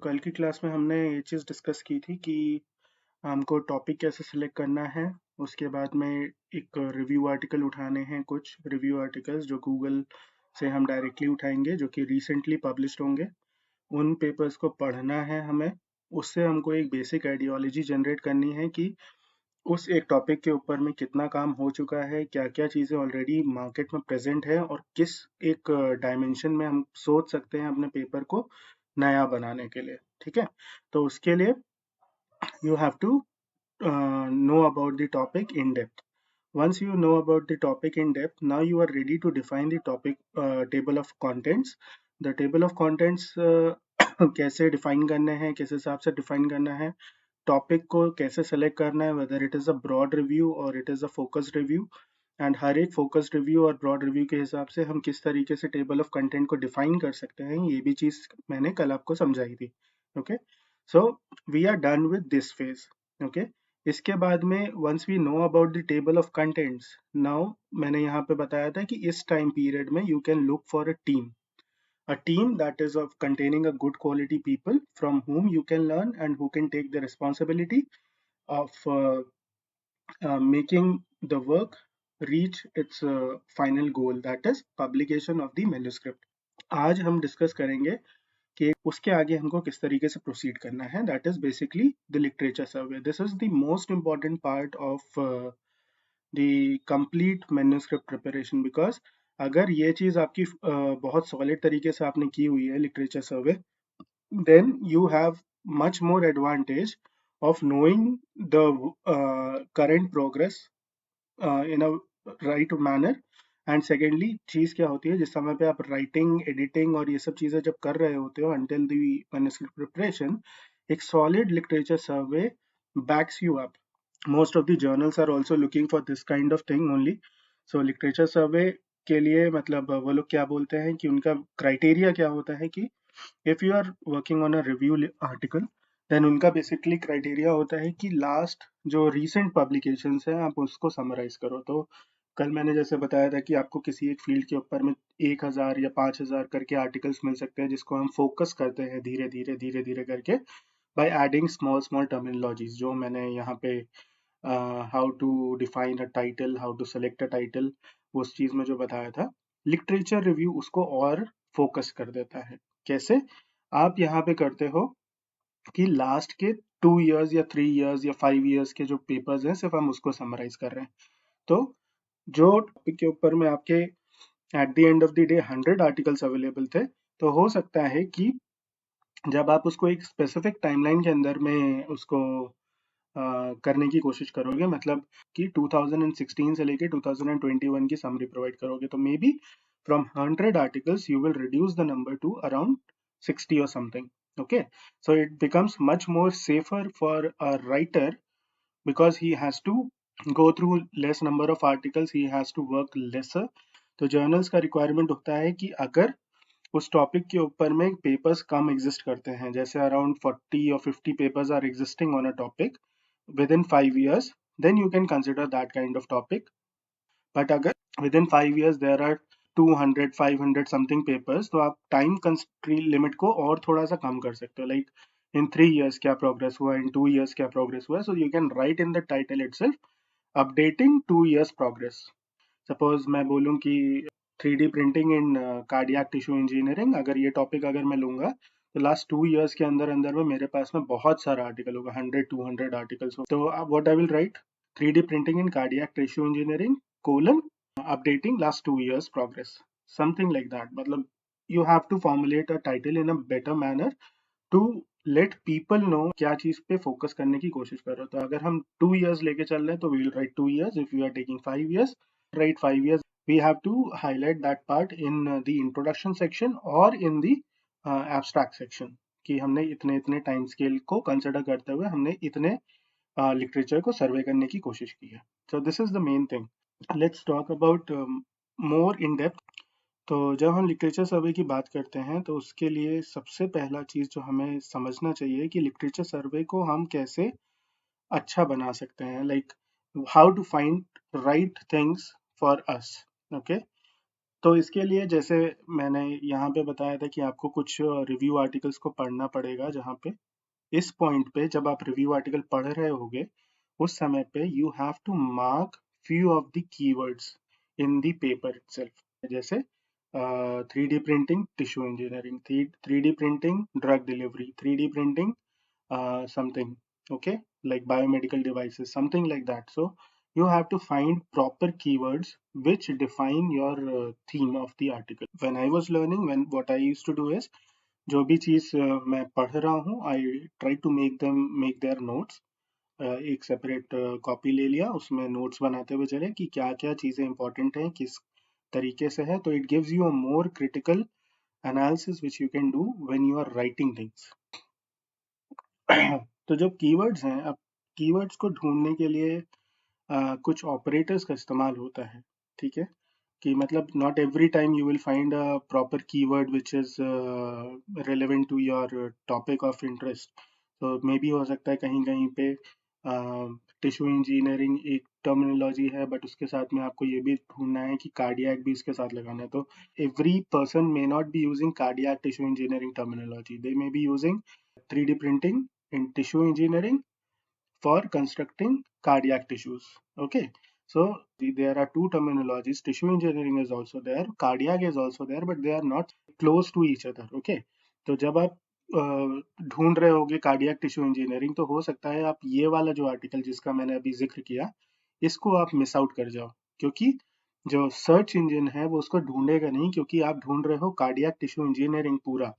कल की क्लास में हमने ये चीज़ डिस्कस की थी कि हमको टॉपिक कैसे सिलेक्ट करना है। उसके बाद में एक रिव्यू आर्टिकल उठाने हैं, कुछ रिव्यू आर्टिकल्स जो गूगल से हम डायरेक्टली उठाएंगे, जो कि रिसेंटली पब्लिश्ड होंगे। उन पेपर्स को पढ़ना है हमें। उससे हमको एक बेसिक आइडियोलॉजी जनरेट करनी है कि उस एक टॉपिक के ऊपर में कितना काम हो चुका है, क्या-क्या चीज़ें ऑलरेडी मार्केट में प्रेज़ेंट है और किस एक डायमेंशन में हम सोच सकते हैं अपने पेपर को नया बनाने के लिए, ठीक है? तो उसके लिए you have to know about the topic in depth. Once you know about the topic in depth, now you are ready to define the topic table of contents. The table of contents कैसे define करने हैं, किस हिसाब से define करना है, topic को कैसे सेलेक्ट करना है, whether it is a broad review और it is a focused review, and हर एक फोकस्ड रिव्यू और ब्रॉड रिव्यू के हिसाब से हम किस तरीके से टेबल ऑफ कंटेंट को डिफाइन कर सकते हैं, ये भी चीज़ मैंने कल आपको समझाई थी। Okay, so we are done with this phase. Okay, इसके बाद में once we know about the table of contents, now मैंने यहाँ पे बताया था कि इस टाइम पीरियड में you can look for a team that is of containing a good quality people from whom you can learn and who can take the responsibility of making the work reach its final goal, that is publication of the manuscript. आज हम discuss करेंगे कि उसके आगे हमको किस तरीके से प्रोसीड करना है, that is basically the literature survey. This is the most important part of the complete manuscript preparation, because अगर ये चीज़ आपकी बहुत सॉलिड तरीके से आपने की हुई है literature survey, then you have much more advantage of knowing the current progress in a right manner. And secondly चीज़ क्या होती है, जिस समय पे आप राइटिंग, एडिटिंग और ये सब चीज़ें जब कर रहे होते हो अंटिल द मैन्युस्क्रिप्ट प्रिपरेशन, एक solid literature survey backs you up. Most of the journals are also looking for this kind of thing only. So literature survey के लिए मतलब वो लोग क्या बोलते हैं कि उनका क्राइटेरिया क्या होता है कि if you are working on a review article, then उनका बेसिकली क्राइटेरिया होता है कि लास्ट जो रीसेंट पब्लिकेशंस हैं आप उसको समराइज करो। तो कल मैंने जैसे बताया था कि आपको किसी एक फील्ड के ऊपर में 1000 या 5000 करके आर्टिकल्स मिल सकते हैं, जिसको हम फोकस करते हैं धीरे धीरे धीरे धीरे करके by adding small small terminologies, जो मैंने यहाँ पे how to define a title, how to select a title, उस चीज़ में जो बताया था। लिटरेचर रिव्यू उसको और फोकस कर देता है। कैसे? आप यहाँ पे करते हो कि लास्ट के 2 years या 3 years या 5 years के जो पेपर्स हैं सिर्फ हम उसको समराइज कर रहे हैं। तो जो टॉपिक के ऊपर में आपके at the end of the day 100 articles available थे, तो हो सकता है कि जब आप उसको एक स्पेसिफिक टाइमलाइन के अंदर में उसको करने की कोशिश करोगे, मतलब कि 2016 से लेके 2021 की समरी प्रोवाइड करोगे, तो may be from 100 articles you will reduce the number two around 60 or something. Okay, so it becomes much more safer for a writer because he has to go through less number of articles, he has to work lesser. तो journals का requirement होता है कि अगर उस topic के ऊपर में पेपर्स कम एग्जिस्ट करते हैं, जैसे around 40 or 50 papers are existing on a topic within 5 years, then you can consider that kind of topic. But अगर within 5 years there are 200 500 something papers, तो आप टाइम कंस्ट्रेंट लिमिट को और थोड़ा सा कम कर सकते हो, लाइक इन 3 years क्या प्रोग्रेस हुआ, इन 2 years क्या प्रोग्रेस हुआ. So you can right in the title itself updating 2 years progress. Suppose मैं बोलूँ कि 3D प्रिंटिंग इन कार्डियक टिश्यू इंजीनियरिंग, अगर ये टॉपिक अगर मैं लूँगा, तो लास्ट 2 years के अंदर अंदर में मेरे पास में बहुत सारा आर्टिकल होगा, 100 200 आर्टिकल्स हो. तो what I will write, 3D printing in cardiac tissue engineering colon updating last 2 years progress, something like that. मतलब you have to formulate a title in a better manner to let people know क्या चीज पे focus करने की कोशिश कर रहे हो. तो अगर हम 2 years लेके चल रहे हैं तो we will write 2 years. If we are taking 5 years, write 5 years. We have to highlight that part in the introduction section or in the abstract section कि हमने इतने इतने टाइम स्केल को कंसिडर करते हुए हमने इतने लिटरेचर को सर्वे करने की कोशिश की है. So this is the main thing. Let's talk about more in depth. तो जब हम लिटरेचर सर्वे की बात करते हैं तो उसके लिए सबसे पहला चीज़ जो हमें समझना चाहिए कि लिटरेचर सर्वे को हम कैसे अच्छा बना सकते हैं, like how to find right things for us. Okay, तो इसके लिए जैसे मैंने यहाँ पे बताया था कि आपको कुछ रिव्यू आर्टिकल्स को पढ़ना पड़ेगा, जहाँ पे इस पॉइंट पे जब आप रिव्यू आर्टिकल पढ़ रहे होगे उस समय पे you have to mark few of the keywords in the paper itself. जैसे 3D printing tissue engineering, 3D printing drug delivery, 3D printing something, okay, like biomedical devices, something like that. So you have to find proper keywords which define your theme of the article. When I was learning, when what I used to do is, जो भी चीज मैं पढ़ रहा हूँ, I try to make their notes. एक separate copy ले लिया, उसमें नोट्स बनाते हुए चले कि क्या क्या चीजें इंपॉर्टेंट हैं, किस तरीके से है, तो it gives you a more critical analysis which you can do when you are writing things. तो जो कीवर्ड्स हैं, अब कीवर्ड्स को ढूंढने के लिए कुछ ऑपरेटर्स का इस्तेमाल होता है, ठीक है, कि मतलब not every time you will find a proper keyword which is relevant to your topic of interest. तो मे बी हो सकता है कहीं कहीं पे टिश्यू इंजीनियरिंग एक टर्मिनोलॉजी है, बट उसके साथ में आपको ये भी ढूंढना है कि कार्डियक भी इसके साथ लगाना है। तो every person may not be using cardiac tissue engineering terminology. They may be using 3D printing in tissue engineering for constructing cardiac tissues. Okay, so there are two terminologies. Tissue engineering is also there, cardiac is also there, but they are not close to each other. Okay, तो जब आप ढूंढ रहे होगे cardiac tissue engineering, तो हो सकता है आप ये वाला जो आर्टिकल जिसका मैंने अभी जिक्र किया, इसको आप मिस आउट कर जाओ, क्योंकि जो सर्च इंजन है वो उसको ढूंढेगा नहीं, क्योंकि आप ढूंढ रहे हो कार्डियक टिश्यू इंजीनियरिंग पूरा।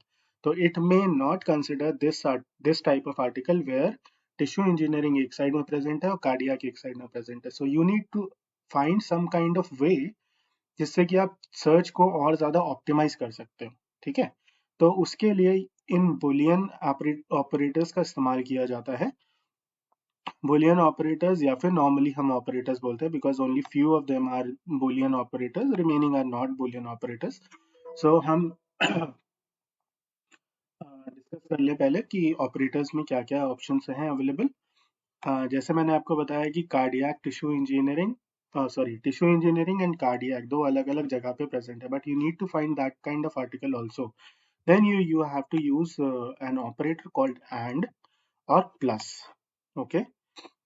तो it may not consider this type of article where tissue engineering एक साइड में प्रेजेंट है और कार्डियक एक साइड में प्रेजेंट है। So you need to find some kind of way जिससे कि आप सर्च को और ज्यादा ऑप्टिमाइज कर सकते हो, ठीक है। तो उसके लिए इन बुलियन ऑपरेटर्स का इस्तेमाल किया जाता है। बुलियन ऑपरेटर्स, या फिर नॉर्मली हम ऑपरेटर्स बोलते हैं, because only few of them are Boolean operators, remaining are not Boolean operators. So हम डिस्कस कर ले पहले कि ऑपरेटर्स में क्या क्या ऑप्शंस हैं अवेलेबल। जैसे मैंने आपको बताया कि cardiac tissue engineering, sorry, tissue engineering and cardiac दो अलग अलग जगह पे प्रेजेंट है, but you need to find that kind of article also. Then you have to use an operator called and or plus. Okay,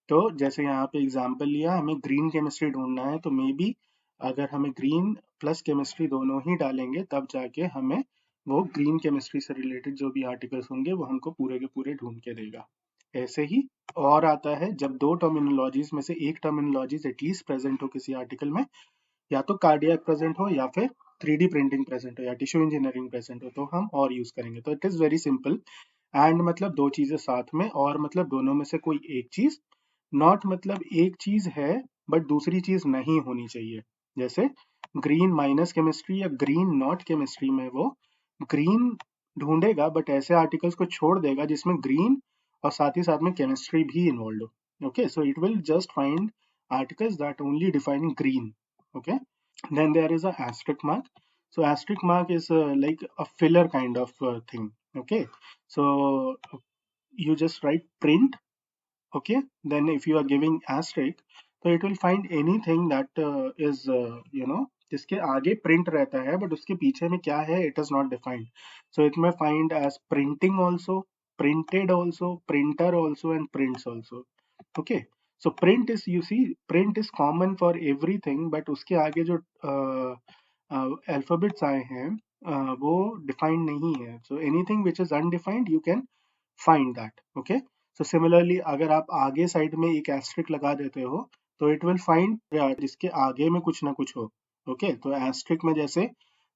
तो जैसे यहाँ पे एग्जांपल लिया, हमें ग्रीन केमिस्ट्री ढूंढना है, तो मे बी अगर हमें ग्रीन प्लस केमिस्ट्री दोनों ही डालेंगे तब जाके हमें वो ग्रीन केमिस्ट्री से रिलेटेड जो भी आर्टिकल्स होंगे वो हमको पूरे के पूरे ढूंढ के देगा। ऐसे ही और आता है जब दो टर्मिनोलॉजीज में से एक टर्मिनोलॉजीज एटलीस्ट प्रेजेंट हो किसी आर्टिकल में, या तो कार्डियक प्रेजेंट हो, या फिर 3D प्रिंटिंग प्रेजेंट हो, या टिश्यू इंजीनियरिंग प्रेजेंट हो, तो हम और यूज करेंगे। तो it is very simple. And मतलब दो चीजें साथ में, और मतलब दोनों में से कोई एक चीज, नॉट मतलब एक चीज है बट दूसरी चीज नहीं होनी चाहिए। जैसे ग्रीन माइनस केमिस्ट्री या ग्रीन नॉट केमिस्ट्री में वो ग्रीन ढूंढेगा बट ऐसे आर्टिकल्स को छोड़ देगा जिसमें ग्रीन और साथ ही साथ में केमिस्ट्री भी इन्वॉल्व हो। Okay, so it will just find articles that only defining green. Okay, then there is a asterisk mark. So asterisk mark is like a filler kind of thing. Okay, so you just write print. Okay, then if you are giving asterisk, so it will find anything that is जिसके आगे print रहता है but उसके पीछे में क्या है it is not defined. So it may find as printing also, printed also, printer also, and prints also. Okay, so print is, you see, print is common for everything, but उसके आगे जो alphabets आए हैं वो defined नहीं है। So anything which is undefined you can find that. Okay, so similarly अगर आप आगे साइड में एक एस्ट्रिक लगा देते हो तो इट विल फाइंड जिसके आगे में कुछ ना कुछ हो। ओके, तो एस्ट्रिक में जैसे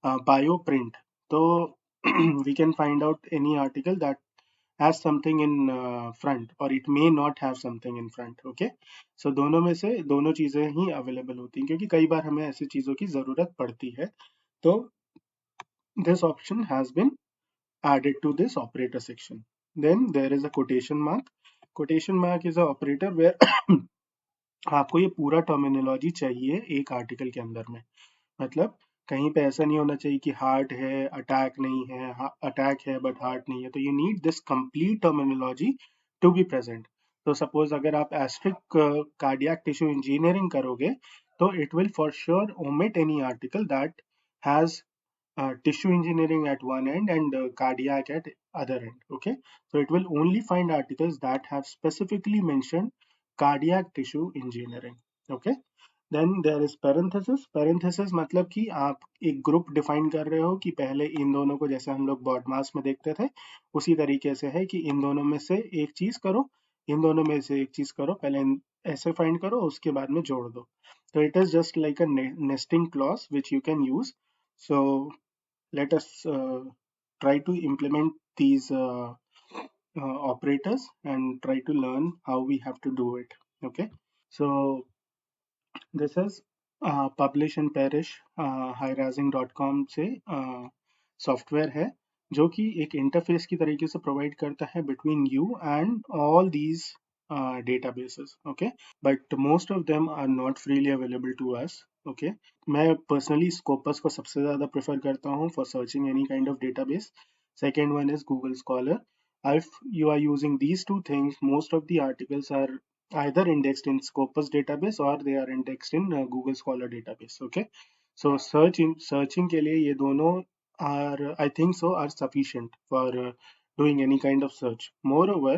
बायो प्रिंट, तो we can find out any article that has something in front or it may not have something in front. Okay, so दोनों में से दोनों चीजें ही अवेलेबल होती हैं, क्योंकि कई बार हमें ऐसी चीजों की जरूरत पड़ती है। तो this option has been added to this operator section. Then there is a quotation mark. Quotation mark is a operator where आपको ये पूरा टर्मिनोलॉजी चाहिए एक आर्टिकल के अंदर में। मतलब कहीं पे ऐसा नहीं होना चाहिए कि हार्ट है अटैक नहीं है, अटैक है बट हार्ट नहीं है। तो you need this complete terminology to be present. तो सपोज अगर आप एस्ट्रिक कार्डियक टिश्यू इंजीनियरिंग करोगे तो it will for sure omit any article that has tissue engineering at one end and cardiac at other end. Okay, so it will only find articles that have specifically mentioned cardiac tissue engineering. Okay, then there is parenthesis parenthesis मतलब कि आप एक group define कर रहे हो कि पहले इन दोनों को, जैसे हम लोग बॉड मास में देखते थे, उसी तरीके से है कि इन दोनों में से एक चीज करो, इन दोनों में से एक चीज करो, पहले ऐसे फाइंड करो, उसके बाद में जोड़ दो. तो it is just like a nesting clause which you can use. So let us try to implement these operators and try to learn how we have to do it. Okay, so this is publish and perish hirazing.com से software है जो कि एक interface की तरीके से provide करता है between you and all these databases. Okay, but most of them are not freely available to us. Okay, मैं personally Scopus को सबसे ज़्यादा prefer करता हूँ for searching any kind of database. Second one is Google Scholar. If you are using these two things, most of the articles are either indexed in Scopus database or they are indexed in Google Scholar database. Okay, so searching के लिए ये दोनों are, I think so, are sufficient for doing any kind of search. Moreover,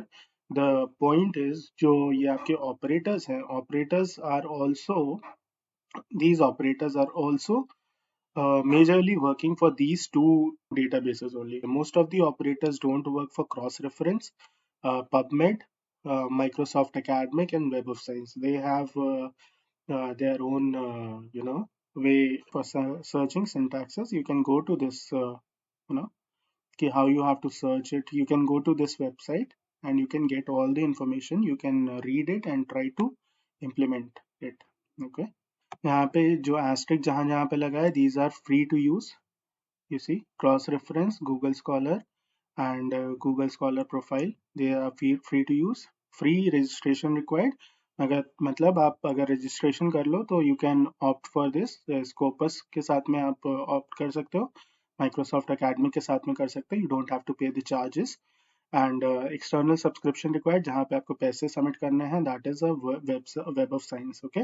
the point is जो ये आपके operators हैं, operators are also, these operators are also majorly working for these two databases only. Most of the operators don't work for cross-reference, PubMed, Microsoft Academic, and Web of Science. They have their own, way for searching syntaxes. You can go to this, how you have to search it. You can go to this website and you can get all the information. You can read it and try to implement it. Okay. यहाँ पे जो asterisk जहाँ जहाँ पे लगा है, these are free to use. You see, cross reference, Google Scholar and Google Scholar profile, they are free to use. Free registration required. अगर मतलब आप अगर रजिस्ट्रेशन कर लो तो you can opt for this. Scopus के साथ में आप ऑप्ट कर सकते हो, माइक्रोसॉफ्ट एकेडमी के साथ में कर सकते हो. यू डोंट हैव टू पे the charges. And external subscription required, जहाँ पे आपको पैसे सबमिट करने हैं, that is a web of science. Okay,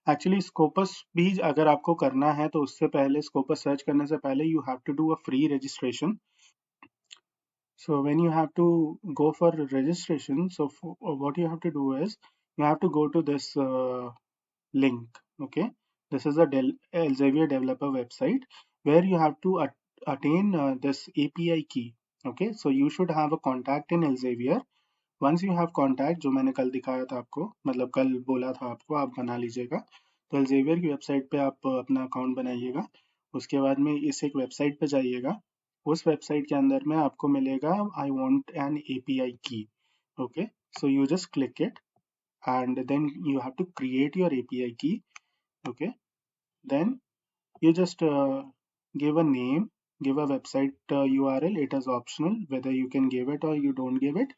actually Scopus भी अगर आपको करना है तो उससे पहले, स्कोपस सर्च करने से पहले, you have to do a free registration. So when you have to go for registration, so what you have to do is you have to go to this link. Okay, this is a Elsevier developer website where you have to attain this API key. Okay, so you should have a contact in Elsevier. Once you have contact, जो मैंने कल दिखाया था आपको, मतलब कल बोला था आपको, आप बना लीजिएगा. तो एल्जेवियर की वेबसाइट पे आप अपना अकाउंट बनाइएगा. उसके बाद में इस एक वेबसाइट पे जाइएगा. उस वेबसाइट के अंदर में आपको मिलेगा आई वांट एन एपीआई की. Okay, so you just click it and then you have to create your API key. Okay, then you just give a name, give a website URL. It is optional whether you can give it or you don't give it.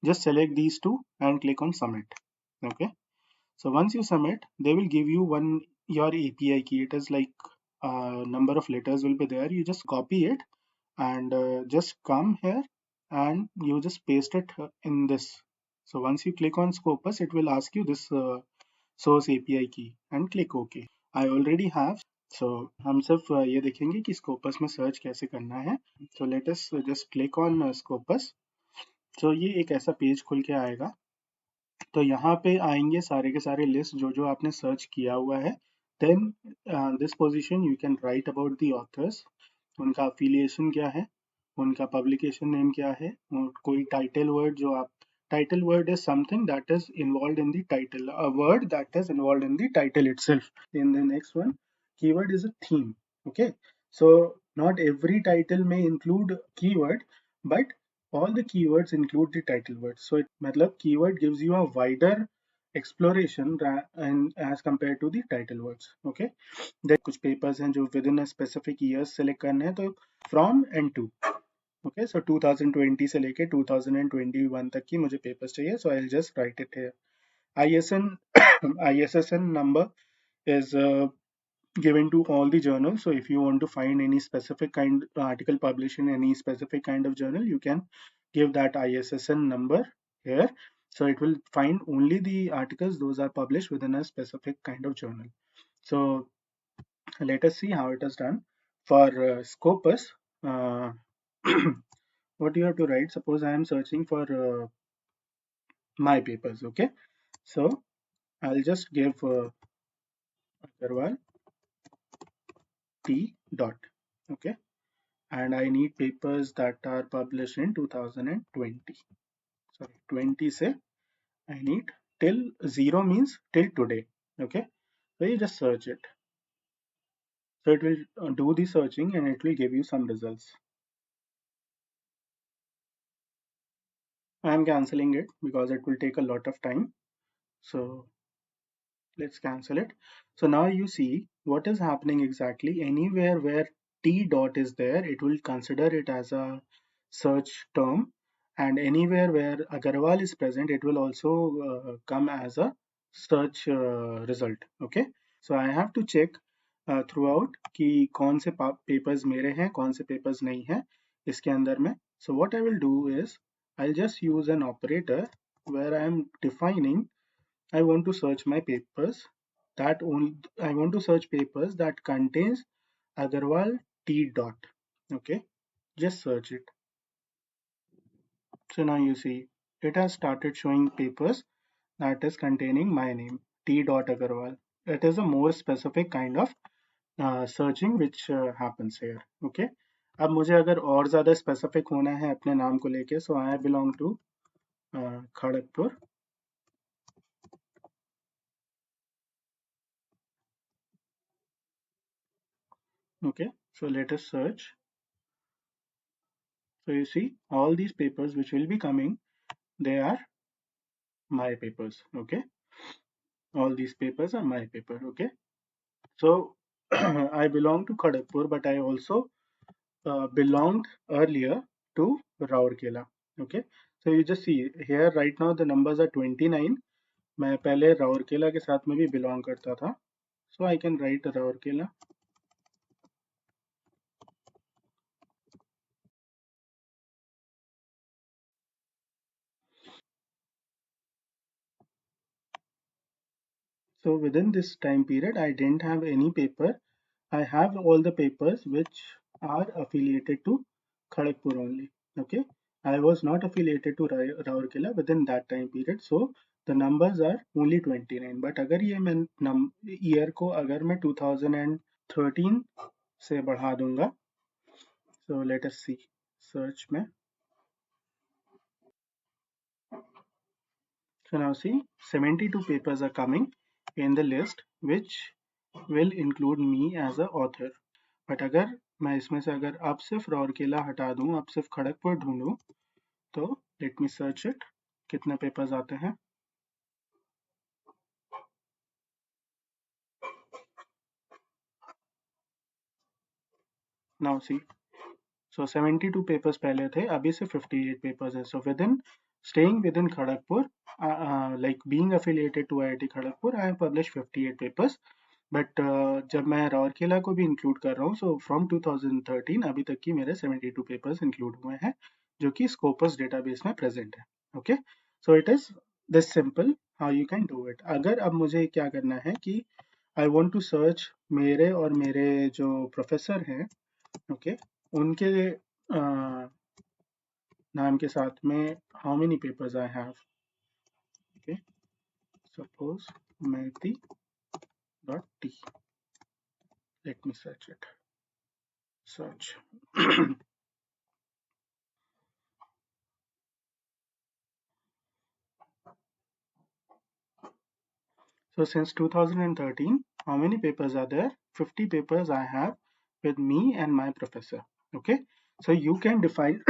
Just select these two and click on submit. Okay, so once you submit, they will give you your API key. It is like number of letters will be there. You just copy it and just come here and you just paste it in this. So once you click on Scopus, it will ask you this source API key and click OK. I already have. So हम सिर्फ ये देखेंगे कि Scopus में search कैसे करना है. So let us just click on Scopus. तो ये एक ऐसा पेज खुल के आएगा. तो यहाँ पे आएंगे सारे के सारे लिस्ट जो जो आपने सर्च किया हुआ है. Then this position you can write about the authors, उनका अफिलिएशन क्या है, उनका पब्लिकेशन नेम क्या है, और कोई टाइटल वर्ड जो आप, title word is something that is involve in the title, a word that is involve in the title itself. In the next one, keyword is a theme. Okay, so not every title में include keyword, but all the keywords include the title words. So it matlab keyword gives you a wider exploration and as compared to the title words. Okay, then कुछ papers हैं जो within a specific years select करने हैं, तो from and to. Okay, so 2020 से लेके 2021 तक की मुझे papers चाहिए, so I'll just write it here. ISN ISSN number is given to all the journals. So if you want to find any specific kind article published in any specific kind of journal, you can give that ISSN number here. So it will find only the articles those are published within a specific kind of journal. So let us see how it is done. For Scopus, uh, what you have to write, suppose I am searching for my papers, okay? So I'll just give Agarwal T dot, okay? And I need papers that are published in 2020. Sorry, 20 say I need till 0 means till today, okay? So you just search it. So it will do the searching and it will give you some results. I am cancelling it because it will take a lot of time. So let's cancel it. So now you see what is happening exactly. Anywhere where T dot is there, it will consider it as a search term, and anywhere where Agarwal is present, it will also come as a search result. Okay, so I have to check throughout कि कौन से papers मेरे हैं, कौन से papers नहीं हैं इसके अंदर में. So what I will do is I'll just use an operator where I am defining I want to search my papers that only I want to search papers that contains Agarwal T dot. Okay, just search it. So now you see it has started showing papers that is containing my name T dot Agarwal. It is a more specific kind of searching which happens here. Okay. अब मुझे अगर और ज़्यादा specific होना है अपने नाम को लेके so I belong to Kharagpur. Okay, so let us search. So you see all these papers which will be coming, they are my papers. Okay, all these papers are my paper. Okay, so I belong to Kharagpur, but I also belonged earlier to Raurkela. Okay, so you just see here right now the numbers are 29. मैं पहले राउरकेला के साथ में भी belong करता था, so I can write Raurkela. So within this time period, I didn't have any paper. I have all the papers which are affiliated to Kharagpur only. Okay, I was not affiliated to Raurkela within that time period. So the numbers are only 29. But अगर ये मैं year को अगर मैं 2013 से बढ़ा दूंगा, so let us see search में. So now see 72 papers are coming in the list which will include me as a author. But अगर मैं इसमें से अगर अब सिर्फ राउरकेला हटा दूं, अब सिर्फ खड़गपुर ढूंढूं, तो लेट मी सर्च इट. कितने पेपर्स आते हैं? नाउ सी, सो 72 पेपर्स पहले थे, अभी से 58 पेपर्स है. So with in staying within Kharagpur, like being affiliated to IIT Kharagpur, I have published 58 papers. But जब मैं राउरकेला को भी इंक्लूड कर रहा हूँ, सो फ्रॉम 2013 अभी तक की मेरे 72 पेपर्स इंक्लूड हुए हैं जो कि स्कोपस डेटाबेस में प्रेजेंट है. Okay, so it is this simple how you can do it. अगर अब मुझे क्या करना है कि आई वांट टू सर्च मेरे और मेरे जो प्रोफेसर हैं, ओके, उनके नाम के साथ में how many papers I have. Okay, suppose मैथी dot T. Let me search it. Search. So since 2013, how many papers are there? 50 papers I have with me and my professor. Okay, so you can define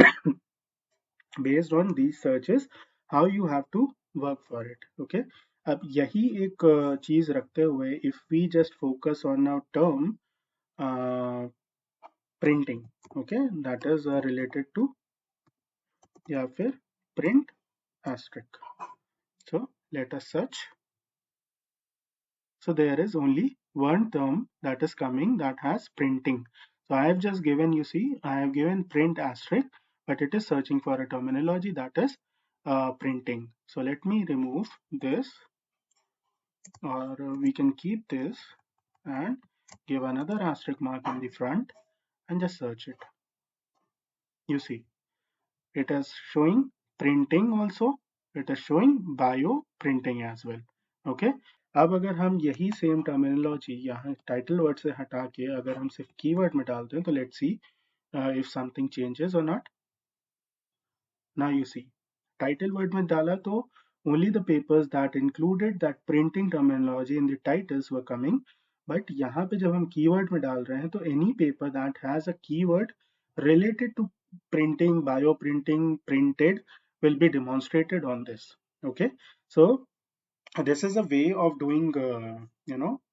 based on these searches how you have to work for it. Okay, अब यही एक चीज रखते हुए if we just focus on a term printing, okay, that is related to या फिर print asterisk. So let us search. So there is only one term that is coming that has printing. So I have just given, you see, I have given print asterisk, but it is searching for a terminology that is printing. So let me remove this, or we can keep this and give another asterisk mark in the front and just search it. You see, it is showing printing also, it is showing bio printing as well. Okay, अब अगर हम यही same terminology यहाँ title word से हटा के अगर हम सिर्फ कीवर्ड में डालते हैं तो let's see if something changes or not. Now you see, title word में डाला तो only the papers that included that printing terminology in the titles were coming. But यहाँ पे जब हम keyword में डाल रहे हैं तो any paper that has a keyword related to printing, bioprinting, printed will be demonstrated on this. Okay, so this is a way of doing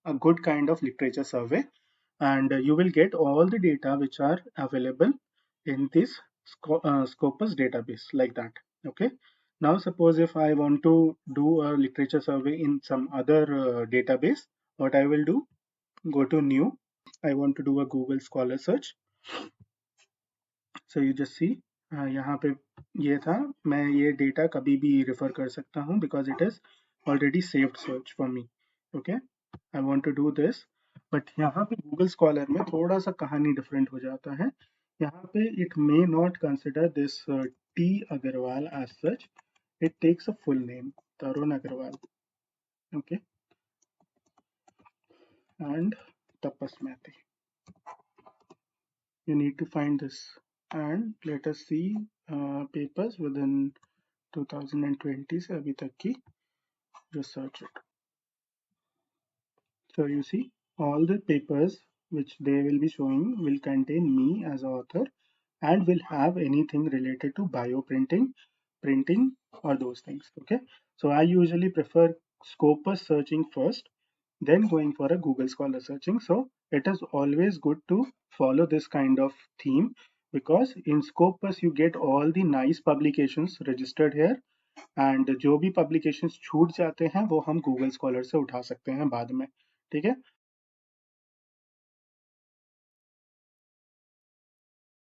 a good kind of literature survey, and you will get all the data which are available in this Scopus database like that. Okay, now suppose if I want to do a literature survey in some other database, what I will do, go to new, I want to do a Google Scholar search. So you just see यहाँ पे ये था, मैं ये data कभी भी refer कर सकता हूँ because it is already saved search for me. Okay, I want to do this, but यहाँ पे Google Scholar में थोड़ा सा कहानी डिफरेंट हो जाता है. यहाँ पे it may not consider this T Agarwal as such. It takes a full name, Tarun Agarwal. Okay, and Tapas Mehta. You need to find this, and let us see papers within 2020 से अभी तक की, just search it. So you see, all the papers which they will be showing will contain me as author and will have anything related to bioprinting, printing, or those things. Okay, so I usually prefer Scopus searching first, then going for a Google Scholar searching. So it is always good to follow this kind of theme, because in Scopus you get all the nice publications registered here, and जो भी publications छूट जाते हैं वो हम Google scholar से उठा सकते हैं बाद में. ठीक है,